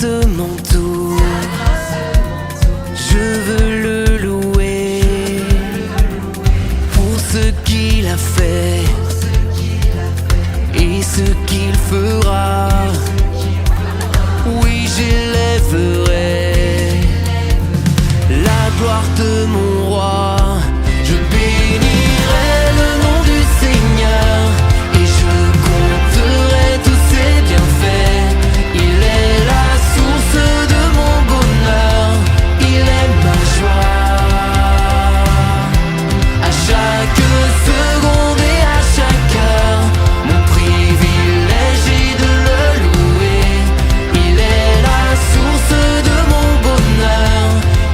grâce m'entoure. Je veux le louer pour ce qu'il a fait et ce qu'il fera. Oui, j'élèverai la gloire de mon roi. Je bénirai le nom du Seigneur et je compterai tous ses bienfaits. Il est la source de mon bonheur, il est ma joie. À chaque seconde et à chaque heure, mon privilège est de le louer. Il est la source de mon bonheur,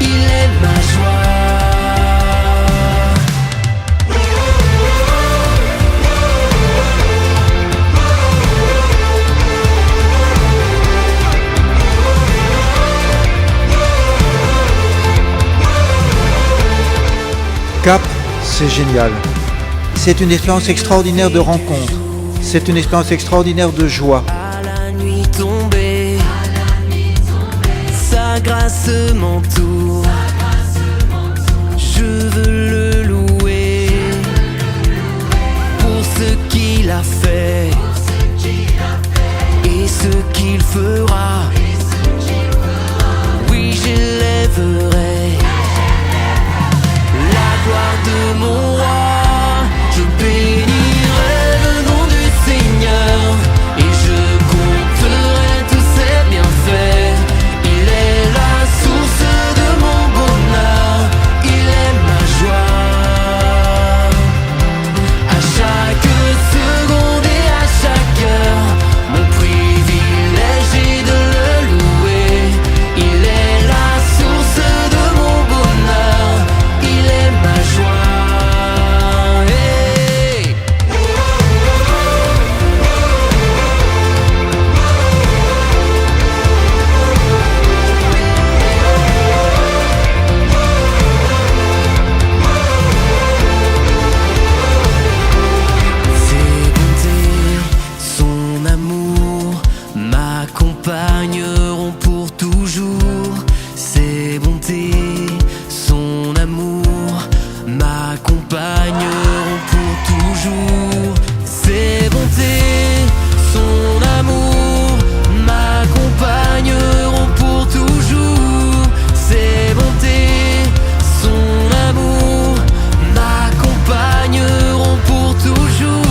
il est ma joie. Cap, c'est génial. C'est une expérience extraordinaire de rencontre. C'est une expérience extraordinaire de joie. À la nuit tombée, sa grâce m'entoure. Je veux le louer pour ce qu'il a fait et ce qu'il fera. Oui, j'élèverai la gloire de mon roi. Je bénirai le nom du Seigneur et je compterai tous ses bienfaits. Il est la source de mon bonheur, il est ma joie. À chaque seconde et à chaque heure, mon privilège est de le louer. Il est la source de mon bonheur, il est ma joie. Hey! Ses bontés, son amour m'accompagneront pour toujours. Ses bontés, son amour m'accompagneront pour toujours. Ses bontés, son amour m'accompagneront pour toujours. Ses bontés, son amour m'accompagneront pour toujours.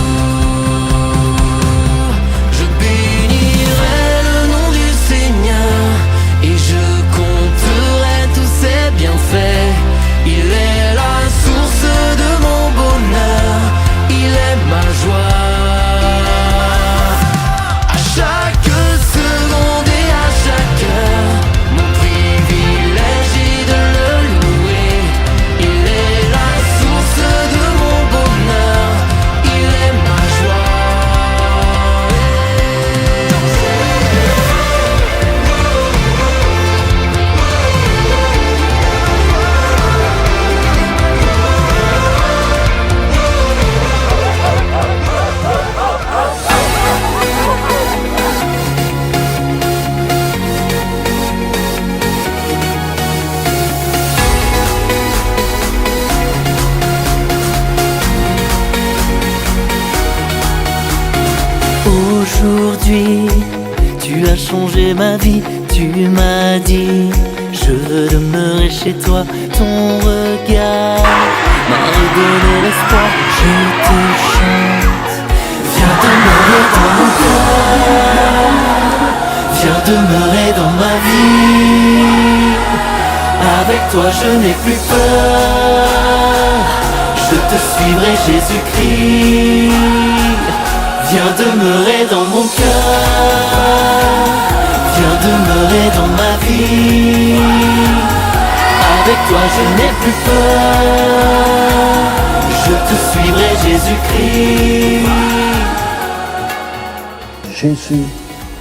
Je bénirai le nom du Seigneur et je compterai tous ses bienfaits. Il est la source de mon bonheur, il est ma joie. À chaque seconde et à chaque heure, mon privilège est de le louer. Il est la source de mon bonheur, il est ma joie. Aujourd'hui, tu as changé ma vie, tu m'as dit je veux demeurer chez toi, ton regard m'a redonné l'espoir, je te chante. Viens demeurer dans mon cœur, viens demeurer dans ma vie. Avec toi je n'ai plus peur, je te suivrai Jésus-Christ. Viens demeurer dans mon cœur, viens demeurer dans ma vie. Avec toi je n'ai plus peur, je te suivrai Jésus-Christ. Jésus,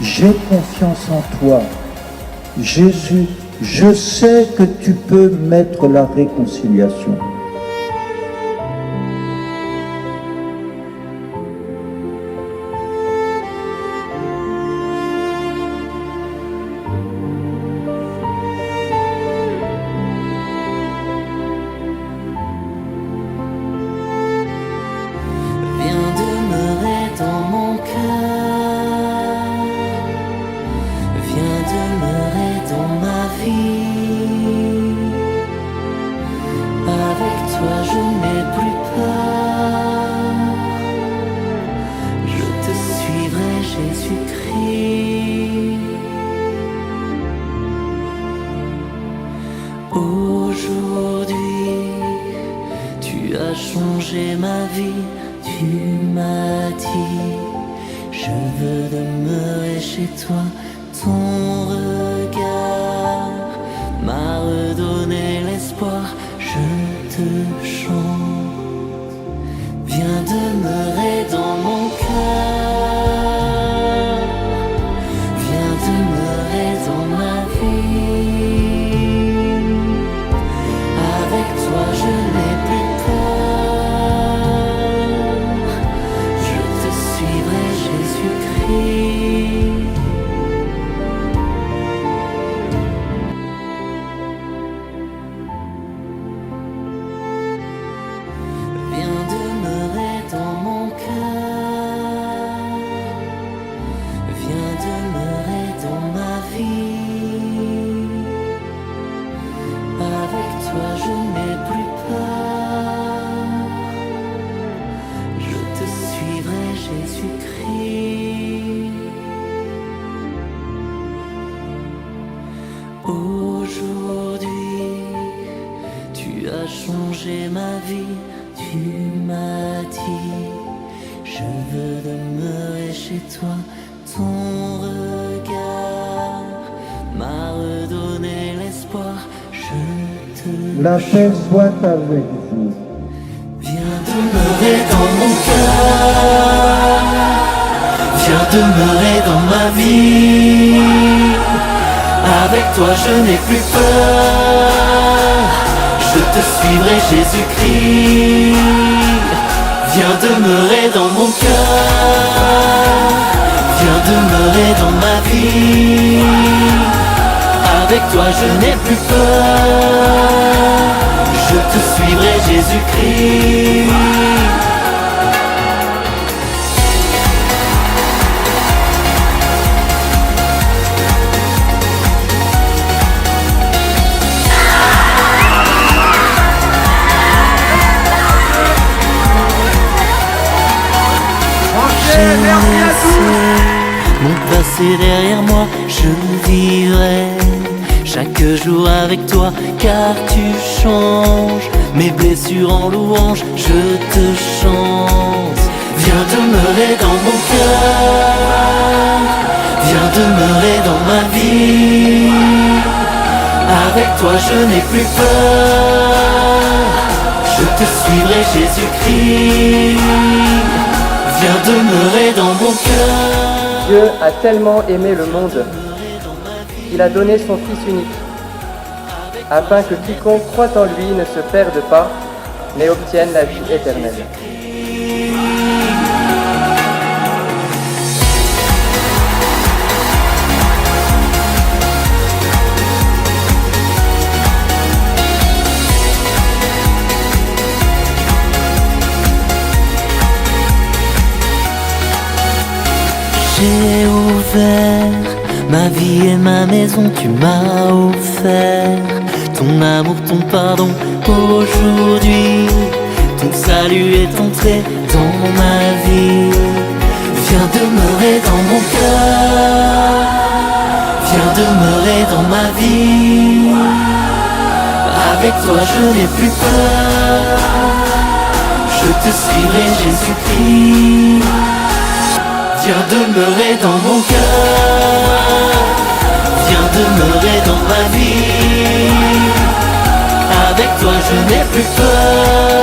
j'ai confiance en toi. Jésus, je sais que tu peux mettre la réconciliation. vie, tu m'as dit, je veux demeurer chez toi. Ton regard m'a redonné l'espoir, je te chante. Viens demeurer dans mon cœur, viens demeurer dans ma vie. Avec toi je n'ai plus peur, je te suivrai Jésus-Christ. Viens demeurer dans mon cœur, viens demeurer dans ma vie. Avec toi je n'ai plus peur, je te suivrai Jésus-Christ. Aujourd'hui, tu as changé ma vie, tu m'as dit, je veux demeurer chez toi. Ton regard m'a redonné l'espoir, je te La paix soit avec vous. viens demeurer dans mon cœur, viens demeurer dans ma vie. Avec toi je n'ai plus peur, je te suivrai Jésus-Christ. Viens demeurer dans mon cœur, viens demeurer dans ma vie. Avec toi je n'ai plus peur, je te suivrai Jésus-Christ. Mon passé derrière moi, je vivrai chaque jour avec toi, car tu changes mes blessures en louange, je te chante. Viens demeurer dans mon cœur, viens demeurer dans ma vie. Avec toi je n'ai plus peur, je te suivrai Jésus-Christ. Viens demeurer dans mon cœur. Dieu a tellement aimé le monde qu'il a donné son Fils unique, afin que quiconque croit en lui ne se perde pas, mais obtienne la vie éternelle. J'ai ouvert ma vie et ma maison, tu m'as offert ton amour, ton pardon. Aujourd'hui, ton salut est entré dans ma vie. Viens demeurer dans mon cœur, viens demeurer dans ma vie. Avec toi je n'ai plus peur, je te suivrai Jésus-Christ. Viens demeurer dans mon cœur, viens demeurer dans ma vie. Avec toi je n'ai plus peur,